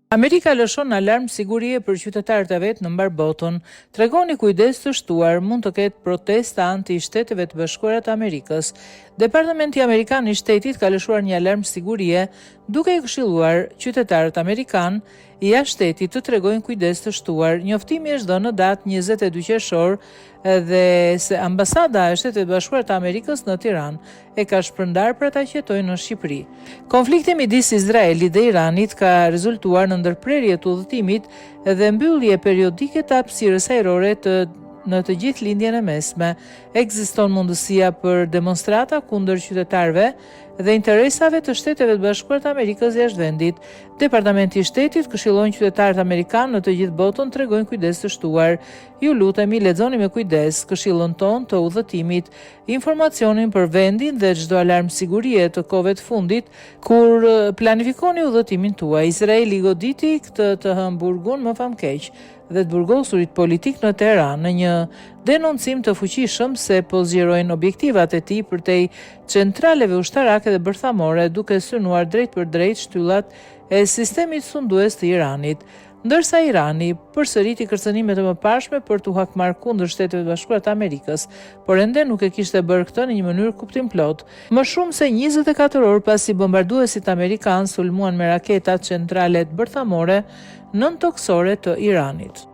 Amerika lëshon alarm sigurie për qytetarët e vet në mbar botën. Tregoni kujdes të shtuar, mund të ketë protesta anti-Shteteve të Bashkuara të Amerikës. Departamenti Amerikan i Shtetit ka lëshuar një alarm sigurie, duke i këshilluar qytetarët amerikan jashtë shtetit të tregojnë kujdes të shtuar. Njoftimi është dhënë në datë 22 qershor dhe se Ambasada e Shteteve të Bashkuara të Amerikës në Tiranë e ka shpërndar për ata që jetojnë në Shqipëri. Konflikti midis Izraelit dhe Iranit ka rezultuar në ndërprerje të udhëtimit dhe mbyllje periodike të hapësirës ajrore në të gjithë lindjen e mesme. Ekziston mundësia për demonstrata kundër qytetarëve dhe interesave të Shteteve të Bashkuara të Amerikës jashtë vendit. Departamenti i Shtetit këshillon qytetarët amerikanë në të gjithë botën tregojnë kujdes të shtuar. Ju lutemi lexoni me kujdes këshillën tonë të udhëtimit, informacionin për vendin dhe çdo alarm sigurie të kohëve të fundit kur planifikoni udhëtimin tuaj. Izraeli goditi këtë të Hamburgun më famkeq dhe të burgosurit politik në Teheran në një denoncim të fuqishëm se po zgjerojnë objektivat e tij përtej centraleve ushtarake dhe bërthamore, duke synuar drejt për drejt shtyllat e sistemit sundues të Iranit. Ndërsa Irani përsëriti kërcënimet e mëparshme për t'u hakmarrë kundër Shteteve të Bashkuara të Amerikës, por ende nuk e kishte bërë këtë në një mënyrë kuptimplot. Më shumë se 24 orë pasi bombarduesit amerikanë sulmuan me raketat centralet bërthamore nën toksore të Iranit.